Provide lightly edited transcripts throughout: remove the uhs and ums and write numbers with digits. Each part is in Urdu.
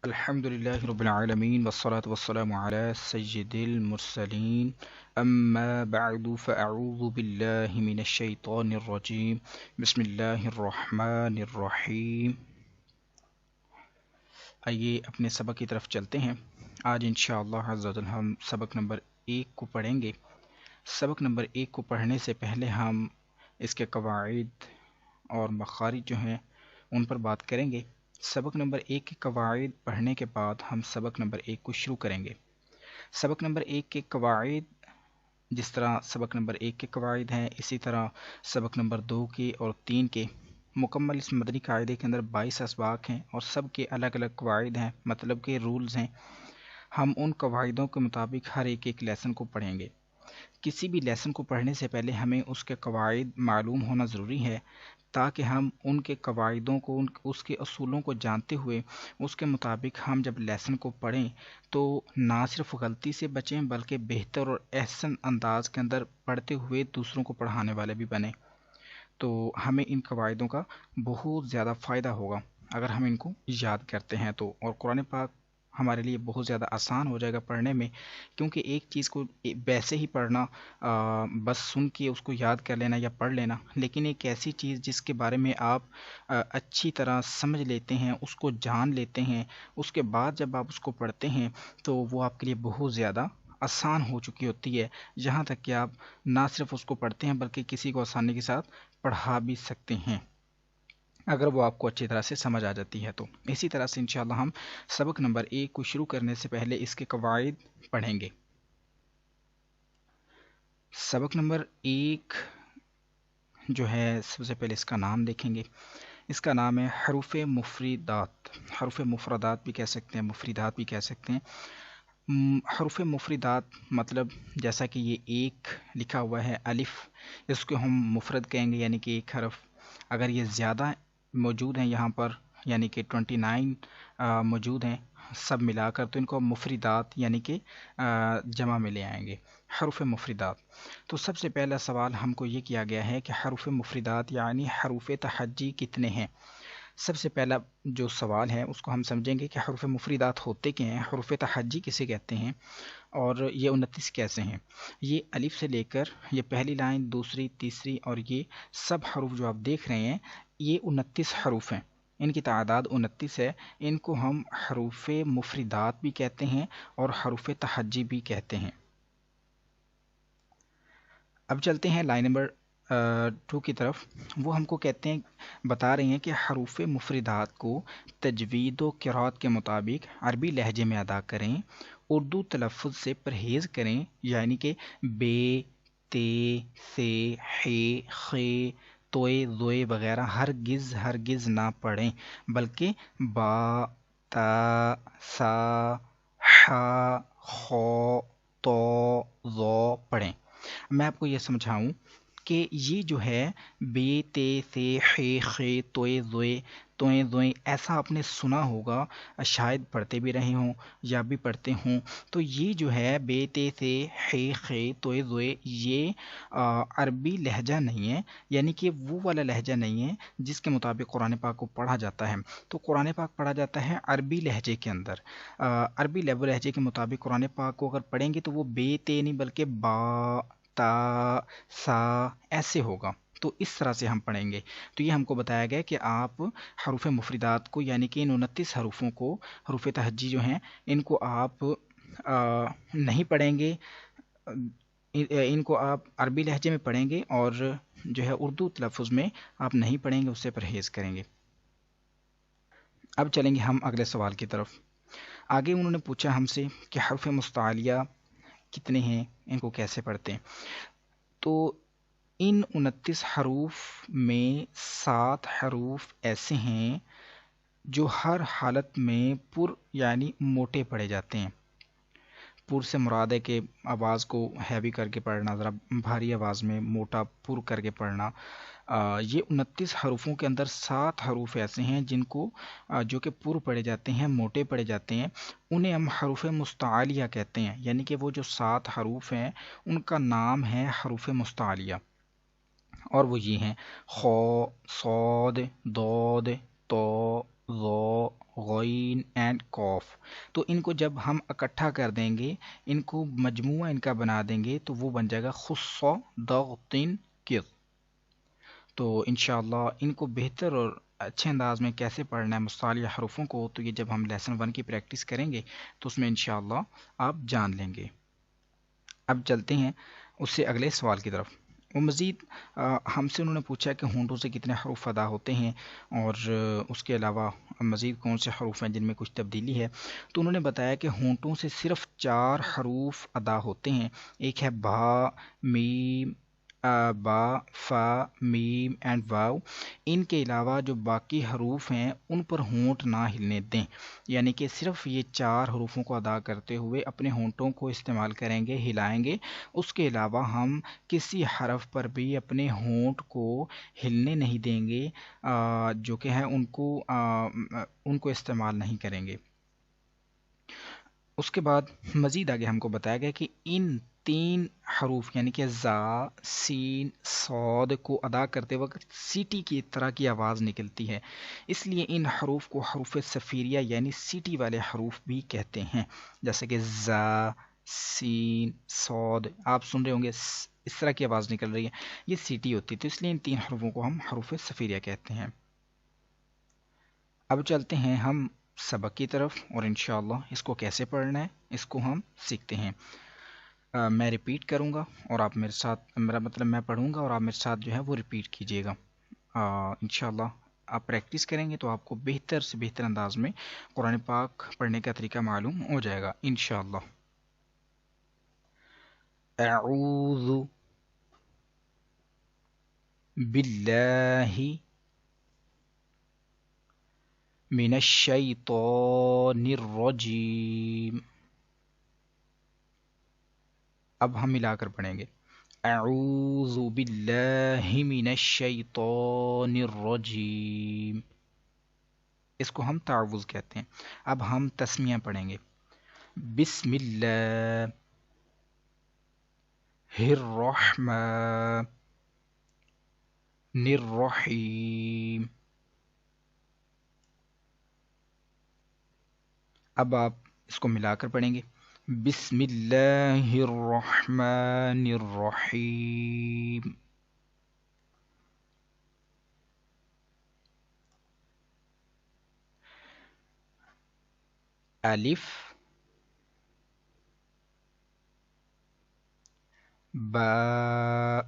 الحمد لله رب العالمين والصلاة والسلام على سيد المرسلين أما بعد فأعوذ بالله من الشيطان الرجيم بسم الله الرحمن الرحیم. آئیے اپنے سبق کی طرف چلتے ہیں. آج انشاءاللہ عز و جل ہم سبق نمبر 1 کو پڑھیں گے. سبق نمبر 1 کو پڑھنے سے پہلے ہم اس کے قواعد اور مخارج جو ہیں ان پر بات کریں گے. سبق نمبر 1 کے قواعد پڑھنے کے بعد ہم سبق نمبر 1 کو شروع کریں گے. سبق نمبر 1 کے قواعد جس طرح سبق نمبر 1 کے قواعد ہیں اسی طرح سبق نمبر 2 کے اور 3 کے مکمل اس مدنی قاعدے کے اندر 22 اسباق ہیں اور سب کے الگ الگ قواعد ہیں، مطلب کہ رولز ہیں. ہم ان قواعدوں کے مطابق ہر ایک لیسن کو پڑھیں گے. کسی بھی لیسن کو پڑھنے سے پہلے ہمیں اس کے قواعد معلوم ہونا ضروری ہے تاکہ ہم ان کے قواعدوں کو اس کے اصولوں کو جانتے ہوئے اس کے مطابق ہم جب لیسن کو پڑھیں تو نہ صرف غلطی سے بچیں بلکہ بہتر اور احسن انداز کے اندر پڑھتے ہوئے دوسروں کو پڑھانے والے بھی بنیں. تو ہمیں ان قواعدوں کا بہت زیادہ فائدہ ہوگا اگر ہم ان کو یاد کرتے ہیں تو، اور قرآن پاک ہمارے لیے بہت زیادہ آسان ہو جائے گا پڑھنے میں، کیونکہ ایک چیز کو ویسے ہی پڑھنا بس سن کے اس کو یاد کر لینا یا پڑھ لینا، لیکن ایک ایسی چیز جس کے بارے میں آپ اچھی طرح سمجھ لیتے ہیں، اس کو جان لیتے ہیں، اس کے بعد جب آپ اس کو پڑھتے ہیں تو وہ آپ کے لیے بہت زیادہ آسان ہو چکی ہوتی ہے، یہاں تک کہ آپ نہ صرف اس کو پڑھتے ہیں بلکہ کسی کو آسانی کے ساتھ پڑھا بھی سکتے ہیں اگر وہ آپ کو اچھی طرح سے سمجھ آ جاتی ہے تو. اسی طرح سے انشاءاللہ ہم سبق نمبر 1 کو شروع کرنے سے پہلے اس کے قواعد پڑھیں گے. سبق نمبر 1 جو ہے سب سے پہلے اس کا نام دیکھیں گے. اس کا نام ہے حروف مفردات. حروف مفردات بھی کہہ سکتے ہیں، مفردات بھی کہہ سکتے ہیں. حروف مفردات مطلب جیسا کہ یہ ایک لکھا ہوا ہے الف، اس کو ہم مفرد کہیں گے یعنی کہ ایک حرف. اگر یہ زیادہ موجود ہیں یہاں پر یعنی کہ 29 موجود ہیں سب ملا کر تو ان کو مفردات یعنی کہ جمع میں لے آئیں گے، حروف مفردات. تو سب سے پہلا سوال ہم کو یہ کیا گیا ہے کہ حروف مفردات یعنی حروف تہجی کتنے ہیں. سب سے پہلا جو سوال ہے اس کو ہم سمجھیں گے کہ حروف مفردات ہوتے کیا ہیں، حروف تہجی کسے کہتے ہیں، اور یہ 29 کیسے ہیں. یہ الف سے لے کر یہ پہلی لائن، دوسری، تیسری اور یہ سب حروف جو آپ دیکھ رہے ہیں یہ 29 حروف ہیں. ان کی تعداد 29 ہے. ان کو ہم حروف مفردات بھی کہتے ہیں اور حروف تہجی بھی کہتے ہیں. اب چلتے ہیں لائن نمبر 2 کی طرف. وہ ہم کو کہتے ہیں، بتا رہے ہیں کہ حروف مفردات کو تجوید و قرات کے مطابق عربی لہجے میں ادا کریں، اردو تلفظ سے پرہیز کریں یعنی کہ بے، تے، سے، ہے، خے، توئے، زوئے وغیرہ ہرگز نہ پڑھیں بلکہ با، تا، سا، حا، خو، تو، ظو پڑھیں. میں آپ کو یہ سمجھاؤں کہ یہ جو ہے بے، تے، سے، خے، خے، توئے، زوئے، توئیں، زوئیں ایسا آپ نے سنا ہوگا، شاید پڑھتے بھی رہے ہوں یا بھی پڑھتے ہوں. تو یہ جو ہے بے، تے، سے، خے، خے، توئے، زوئے یہ عربی لہجہ نہیں ہے، یعنی کہ وہ والا لہجہ نہیں ہے جس کے مطابق قرآن پاک کو پڑھا جاتا ہے. تو قرآن پاک پڑھا جاتا ہے عربی لہجے کے اندر. عربی لہجے کے مطابق قرآن پاک کو اگر پڑھیں گے تو وہ بے، تے نہیں بلکہ با، تا، سا ایسے ہوگا. تو اس طرح سے ہم پڑھیں گے. تو یہ ہم کو بتایا گیا کہ آپ حروف مفردات کو یعنی کہ ان 29 حروفوں کو، حروف تہجی جو ہیں ان کو آپ نہیں پڑھیں گے، ان کو آپ عربی لہجے میں پڑھیں گے اور جو ہے اردو تلفظ میں آپ نہیں پڑھیں گے، اس سے پرہیز کریں گے. اب چلیں گے ہم اگلے سوال کی طرف. آگے انہوں نے پوچھا ہم سے کہ حروف مستعلیہ کتنے ہیں، ان کو کیسے پڑھتے ہیں. تو ان 29 حروف میں 7 حروف ایسے ہیں جو ہر حالت میں پر یعنی موٹے پڑھے جاتے ہیں. پر سے مراد ہے کہ آواز کو ہیوی کر کے پڑھنا، ذرا بھاری آواز میں موٹا پر کر کے پڑھنا. یہ 29 حروفوں کے اندر 7 حروف ایسے ہیں جن کو جو کہ پر پڑھے جاتے ہیں، موٹے پڑھے جاتے ہیں، انہیں ہم حروف مستعلیہ کہتے ہیں. یعنی کہ وہ جو 7 حروف ہیں ان کا نام ہے حروف مستعلیہ، اور وہ یہ ہیں خو، صاد، ضاد، طا، ظا، غین، اینڈ قوف. تو ان کو جب ہم اکٹھا کر دیں گے، ان کو مجموعہ ان کا بنا دیں گے تو وہ بن جائے گا خص ضغط کر. تو انشاءاللہ ان کو بہتر اور اچھے انداز میں کیسے پڑھنا ہے مصالح حروفوں کو، تو یہ جب ہم لیسن 1 کی پریکٹس کریں گے تو اس میں انشاءاللہ آپ جان لیں گے. اب چلتے ہیں اس سے اگلے سوال کی طرف. وہ مزید ہم سے انہوں نے پوچھا کہ ہونٹوں سے کتنے حروف ادا ہوتے ہیں، اور اس کے علاوہ مزید کون سے حروف ہیں جن میں کچھ تبدیلی ہے. تو انہوں نے بتایا کہ ہونٹوں سے صرف 4 حروف ادا ہوتے ہیں. ایک ہے با، میم، با، فا، میم اینڈ واو. ان کے علاوہ جو باقی حروف ہیں ان پر ہونٹ نہ ہلنے دیں، یعنی کہ صرف یہ 4 حروفوں کو ادا کرتے ہوئے اپنے ہونٹوں کو استعمال کریں گے، ہلائیں گے. اس کے علاوہ ہم کسی حرف پر بھی اپنے ہونٹ کو ہلنے نہیں دیں گے، جو کہ ہیں ان کو استعمال نہیں کریں گے. اس کے بعد مزید آگے ہم کو بتایا گیا کہ ان 3 حروف یعنی کہ زا، سین، صاد کو ادا کرتے وقت سیٹی کی طرح کی آواز نکلتی ہے، اس لیے ان حروف کو حروف صفیریہ یعنی سیٹی والے حروف بھی کہتے ہیں. جیسے کہ زا، سین، صاد، آپ سن رہے ہوں گے اس طرح کی آواز نکل رہی ہے، یہ سیٹی ہوتی ہے. تو اس لیے ان 3 حروفوں کو ہم حروف صفیریہ کہتے ہیں. اب چلتے ہیں ہم سبق کی طرف، اور انشاءاللہ اس کو کیسے پڑھنا ہے اس کو ہم سیکھتے ہیں. میں ریپیٹ کروں گا اور آپ میرے ساتھ، میرا مطلب میں پڑھوں گا اور آپ میرے ساتھ جو ہے وہ ریپیٹ کیجیے گا. انشاءاللہ آپ پریکٹس کریں گے تو آپ کو بہتر سے بہتر انداز میں قرآن پاک پڑھنے کا طریقہ معلوم ہو جائے گا انشاءاللہ. اعوذ باللہ من الشیطان الرجیم. اب ہم ملا کر پڑھیں گے. اعوذ باللہ من الشیطان الرجیم. اس کو ہم تعوذ کہتے ہیں. اب ہم تسمیہ پڑھیں گے. بسم اللہ الرحمن الرحیم. اب آپ اس کو ملا کر پڑھیں گے. بسم اللہ الرحمن الرحیم. الف، با،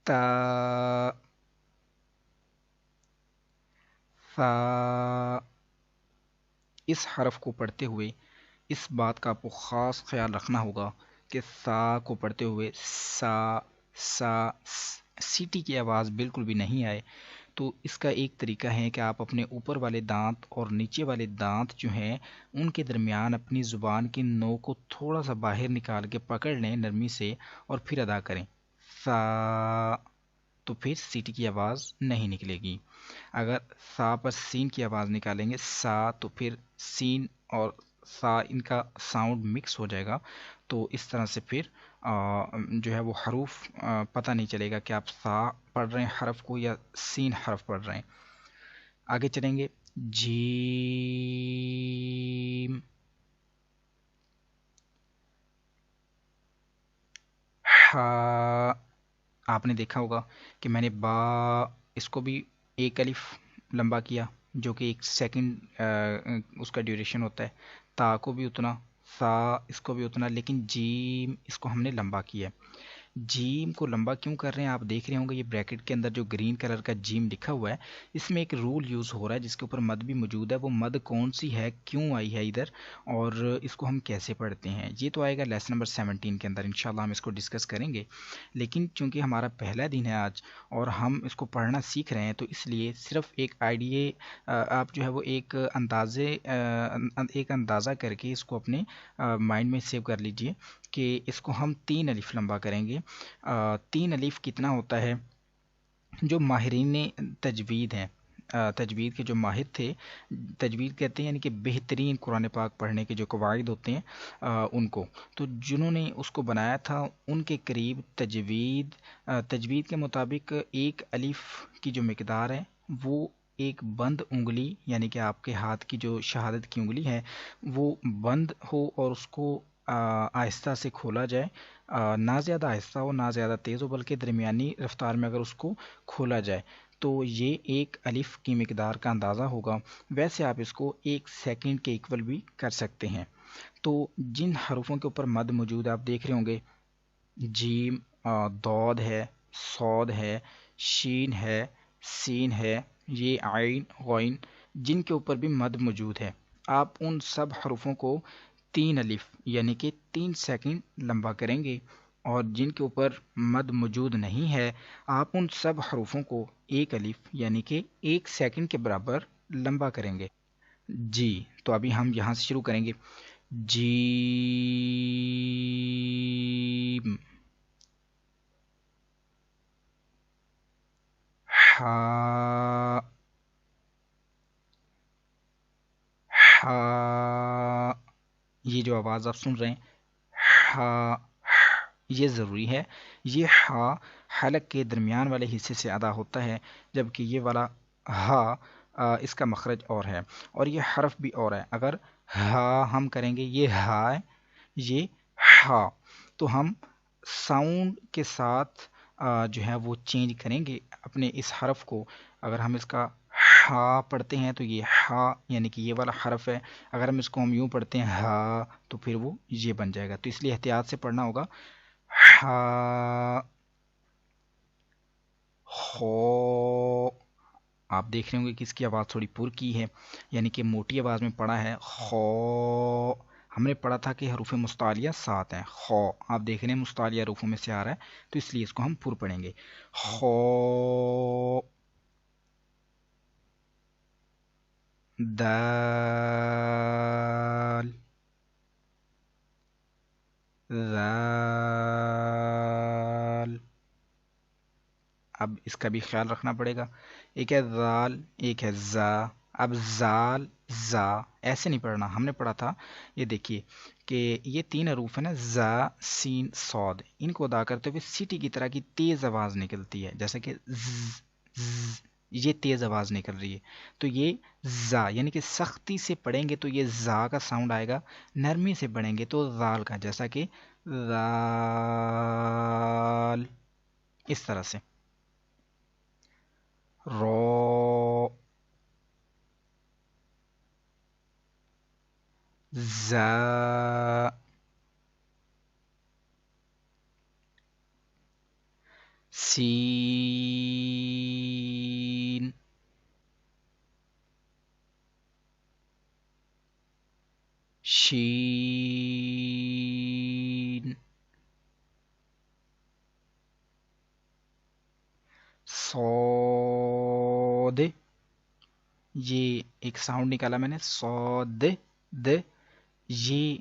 تا، ثا. اس حرف کو پڑھتے ہوئے اس بات کا آپ کو خاص خیال رکھنا ہوگا کہ ثا کو پڑھتے ہوئے سا سیٹی کی آواز بالکل بھی نہیں آئے. تو اس کا ایک طریقہ ہے کہ آپ اپنے اوپر والے دانت اور نیچے والے دانت جو ہیں ان کے درمیان اپنی زبان کی نوک کو تھوڑا سا باہر نکال کے پکڑ لیں نرمی سے اور پھر ادا کریں سا. تو پھر سیٹی کی آواز نہیں نکلے گی. اگر سا پر سین کی آواز نکالیں گے سا تو پھر سین اور سا ان کا ساؤنڈ مکس ہو جائے گا. تو اس طرح سے پھر جو ہے وہ حروف پتہ نہیں چلے گا کہ آپ سا پڑھ رہے ہیں حرف کو یا سین حرف پڑھ رہے ہیں. آگے چلیں گے. جیم، ہا. آپ نے دیکھا ہوگا کہ میں نے با اس کو بھی ایک الف لمبا کیا جو کہ 1 سیکنڈ اس کا ڈیوریشن ہوتا ہے. تا کو بھی اتنا، سا اس کو بھی اتنا، لیکن جیم اس کو ہم نے لمبا کیا ہے. جیم کو لمبا کیوں کر رہے ہیں آپ دیکھ رہے ہوں گے یہ بریکٹ کے اندر جو گرین کلر کا جیم لکھا ہوا ہے اس میں ایک رول یوز ہو رہا ہے جس کے اوپر مد بھی موجود ہے. وہ مد کون سی ہے، کیوں آئی ہے ادھر، اور اس کو ہم کیسے پڑھتے ہیں، یہ تو آئے گا لیسن نمبر 17 کے اندر انشاءاللہ ہم اس کو ڈسکس کریں گے. لیکن چونکہ ہمارا پہلا دن ہے آج اور ہم اس کو پڑھنا سیکھ رہے ہیں تو اس لیے صرف ایک آئیڈیے آپ جو ہے وہ ایک اندازہ کر کے اس کو اپنے مائنڈ میں سیو کر لیجئے کہ اس کو ہم 3 الف لمبا کریں گے. 3 الف کتنا ہوتا ہے؟ جو ماہرین تجوید ہیں، تجوید کے جو ماہر تھے، تجوید کہتے ہیں یعنی کہ بہترین قرآن پاک پڑھنے کے جو قواعد ہوتے ہیں ان کو، تو جنہوں نے اس کو بنایا تھا ان کے قریب تجوید کے مطابق 1 الف کی جو مقدار ہے وہ ایک بند انگلی یعنی کہ آپ کے ہاتھ کی جو شہادت کی انگلی ہے وہ بند ہو اور اس کو آہستہ سے کھولا جائے، نہ زیادہ آہستہ ہو نہ زیادہ تیز ہو بلکہ درمیانی رفتار میں اگر اس کو کھولا جائے تو یہ ایک الف کی مقدار کا اندازہ ہوگا۔ ویسے آپ اس کو ایک سیکنڈ کے ایکول بھی کر سکتے ہیں۔ تو جن حروفوں کے اوپر مد موجود ہے آپ دیکھ رہے ہوں گے، جیم، دود ہے، صاد ہے، شین ہے، سین ہے، یہ عین، غین، جن کے اوپر بھی مد موجود ہے، آپ ان سب حروفوں کو 3 الف یعنی کہ 3 سیکنڈ لمبا کریں گے، اور جن کے اوپر مد موجود نہیں ہے آپ ان سب حروفوں کو 1 الف یعنی کہ 1 سیکنڈ کے برابر لمبا کریں گے۔ جی، تو ابھی ہم یہاں سے شروع کریں گے۔ جیم، حا، حا، یہ جو آواز آپ سن رہے ہیں حا، یہ ضروری ہے۔ یہ ہا حلق کے درمیان والے حصے سے ادا ہوتا ہے، جبکہ یہ والا ہا اس کا مخرج اور ہے اور یہ حرف بھی اور ہے۔ اگر ہا ہم کریں گے، یہ ہا ہے، یہ ہا، تو ہم ساؤنڈ کے ساتھ جو ہے وہ چینج کریں گے اپنے اس حرف کو۔ اگر ہم اس کا ہا پڑھتے ہیں تو یہ ہا یعنی کہ یہ والا حرف ہے، اگر ہم اس کو یوں پڑھتے ہیں ہا تو پھر وہ یہ بن جائے گا، تو اس لیے احتیاط سے پڑھنا ہوگا۔ ہا، خو، آپ دیکھ رہے ہوں گے کہ اس کی آواز تھوڑی پر کی ہے، یعنی کہ موٹی آواز میں پڑھا ہے خو۔ ہم نے پڑھا تھا کہ حروف مستعلیہ 7 ہیں، خو آپ دیکھ رہے ہیں مستعلیہ حروفوں میں سے آ رہا ہے، تو اس لیے اس کو ہم پر پڑھیں گے خو۔ دال، ذال، اب اس کا بھی خیال رکھنا پڑے گا، ایک ہے ذال ایک ہے زا، اب زال زا ایسے نہیں پڑھنا، ہم نے پڑھا تھا یہ دیکھیے کہ یہ 3 حروف ہیں نا، زا سین صاد، ان کو ادا کرتے ہوئے سیٹی کی طرح کی تیز آواز نکلتی ہے، جیسے کہ یہ تیز آواز نکل رہی ہے، تو یہ زا یعنی کہ سختی سے پڑھیں گے تو یہ زا کا ساؤنڈ آئے گا، نرمی سے پڑھیں گے تو زال کا، جیسا کہ زال، اس طرح سے۔ رو، زا، سین، شین، صاد، یہ ایک ساؤنڈ نکالا میں نے صاد، د، یہ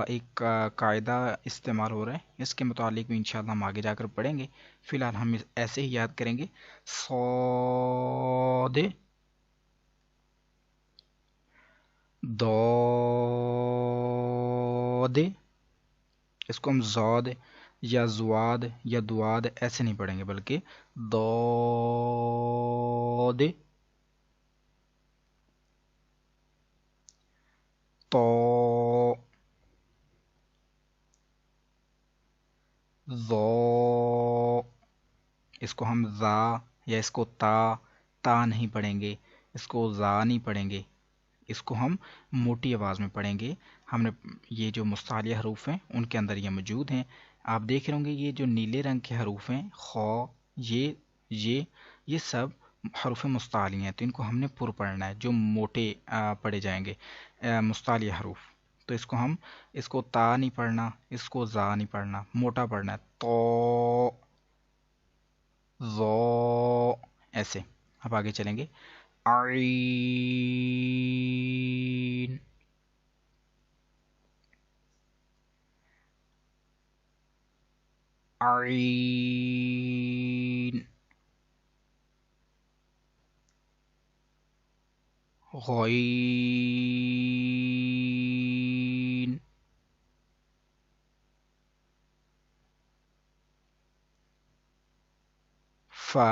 ایک قاعدہ استعمال ہو رہا ہے، اس کے متعلق بھی انشاءاللہ ہم آگے جا کر پڑھیں گے، فی الحال ہم ایسے ہی یاد کریں گے صاد، داد، اس کو ہم زاد یا زواد یا دواد ایسے نہیں پڑھیں گے بلکہ داد، تو، ذو، اس کو ہم زا یا اس کو تا، تا نہیں پڑھیں گے، اس کو زا نہیں پڑھیں گے، اس کو ہم موٹی آواز میں پڑھیں گے۔ ہم نے یہ جو مستعلیہ حروف ہیں ان کے اندر یہ موجود ہیں، آپ دیکھ رہے ہوں گے یہ جو نیلے رنگ کے حروف ہیں خو، یہ سب حروف مستعلیہ ہیں، تو ان کو ہم نے پر پڑھنا ہے، جو موٹے پڑھے جائیں گے مستعلیہ حروف، تو اس کو ہم اس کو تا نہیں پڑھنا، اس کو زا نہیں پڑھنا، موٹا پڑھنا ہے تو، ذو، ایسے۔ اب آگے چلیں گے، عین، عین، غین، فا،